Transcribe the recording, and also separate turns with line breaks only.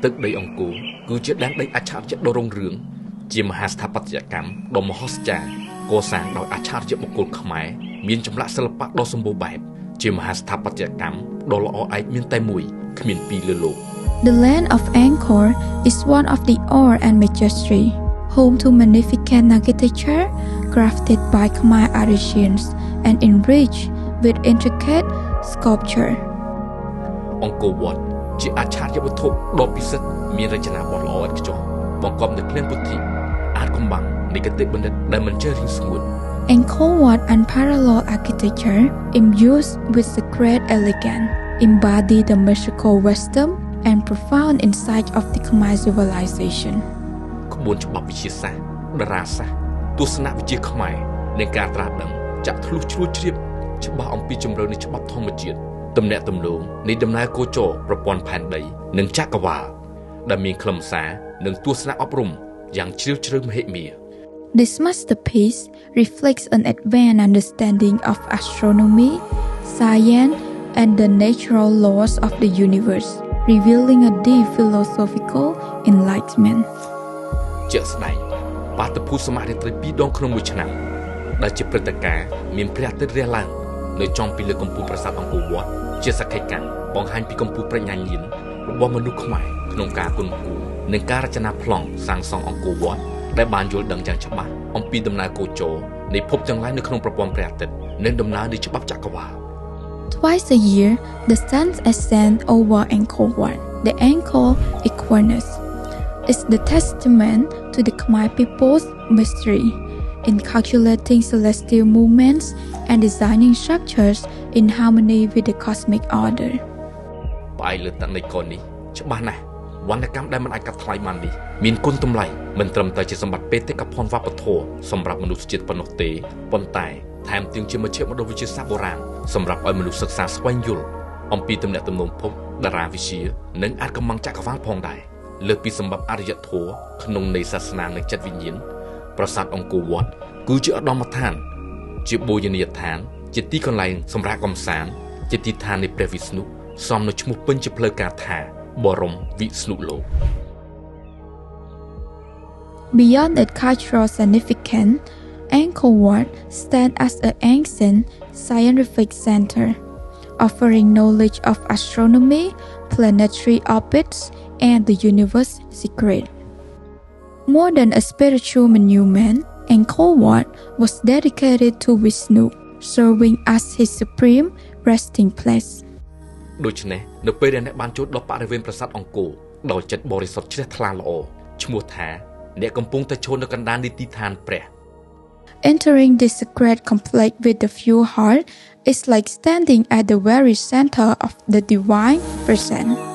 ទឹកដីអង្គរគឺជាដែនដីអច្ឆរិយៈដ៏រុងរឿងជាមហាស្ថាបត្យកម្មដ៏មហោស្ចារ្យកសាងដោយអច្ឆរិយបុគ្គលខ្មែរមានចម្លាក់សិល្បៈដ៏សម្បូរបែបជាមហាស្ថាបត្យកម្មដ៏ល្អឯកមានតែមួយគ្មានពីរលើលោក
The land of Angkor is one of the awe and majesty, home to magnificent architecture crafted by Khmer artisans and enriched with intricate sculpture.
អង្គរវត្តជាអច្ឆរិយវត្ថុដ៏ពិសិដ្ឋមានរចនាបថល្អឥតខ្ចោះបង្កប់នូវក្លៀនពុទ្ធិអាចកំបាំងនៃគតិបណ្ឌិតដែលមិនចេះរៀងស្ងួត
Angkor Wat unparalleled architecture imbued with sacred elegance embody the mystical wisdom and profound insight of the Khmer civilization.
ក្បួនច្បាប់វិទ្យាសាស្ត្រតារាសាស្ត្រទស្សនវិជ្ជាខ្មែរនិងការត្រាស់ដឹងចាក់ធ្លុះជ្រួតជ្រាបច្បាស់អំពីជំរឿននៃច្បាប់ធម្មជាតិទំនាក់ទំនងនៃដំណើរគោចរប្រព័ន្ធផែនដីនិងចក្រវាឡដែលមានខ្លឹមសារនិងទស្សនៈអប់រំយ៉ាងជ្រាលជ្រៅមហិមា
This masterpiece reflects an advanced understanding of astronomy, science, and the natural laws of the universe, revealing a deep philosophical enlightenment.
ជាក់ស្ដែងបាតុភូតសមរាត្រី2ដងក្នុងមួយឆ្នាំដែលជាព្រឹត្តិការណ៍មានព្រះអាទិត្យរះឡើងនៅចំពីលើកំពូលប្រាសាទអង្គរវត្តជាសក្ខីកម្មបង្ហាញពីកំពូលប្រាជ្ញាញាណរបស់មនុស្សខ្មែរក្នុងការគន់គូរនិងការរចនាប្លង់សាងសង់អង្គរវត្តដែលបានយល់ដឹងយ៉ាងច្បាស់អំពីដំណើរគោចរនៃភពទាំងឡាយនៅក្នុងប្រព័ន្ធព្រះអាទិត្យនិងដំណើរនៃច្បាប់ចក្រវាឡ
Twice a year, the sun ascends over Angkor Wat. The Angkor equinox is the testament to the Khmer people's mystery in calculating celestial movements and designing structures in harmony with the cosmic order.
ផ្អែកលើតន័យកនេះច្បាស់ណាស់វណ្ណកម្មដែលមិនអាចកាត់ថ្លៃបាននេះមានគុណតម្លៃមិនត្រឹមតែជាសម្បត្តិបេតិកភណ្ឌវប្បធម៌សម្រាប់មនុស្សជាតិប៉ុណ្ណោះទេប៉ុន្តែថែមទាំងជាមជ្ឈមណ្ឌលវិទ្យាសាស្ត្របុរាណសម្រាប់ឲ្យមនុស្សសិក្សាស្វែងយល់អំពីទំនាក់ទំនងភពតារាវិទ្យានិងអាចកំបាំងចក្រវាឡផងដែរលើសពីសម្បត្តិអរិយធម៌ក្នុងន័យសាសនានិងចិត្តវិញ្ញាណប្រាសាទអង្គរវត្តគឺជាឧត្តមដ្ឋានជាបូជនីយដ្ឋានជាទីកន្លែងសម្រាប់កំសាន្តជាទីឋាននៃព្រះវិស្ណុសមនឹងឈ្មោះពេញជាផ្លូវការថាបរមវិស្ណុលោក
Beyond its cultural significance, Angkor Wat stands as an ancient scientific center, offering knowledge of astronomy, planetary orbits, and the universe's secret. More than a spiritual monument, Angkor Wat was dedicated to Vishnu, serving as his supreme resting place.
ដូច្នេះនៅពេលដែលអ្នកបានចូលដល់បរិវេណប្រាសាទអង្គរដោយចិត្តបរិសុទ្ធជ្រះថ្លាល្អឈ្មោះថាអ្នកកំពុងតែឈរនៅកណ្ដាលនៃទីឋានព្រះ
Entering this sacred complex with the pure heart is like standing at the very center of the divine presence.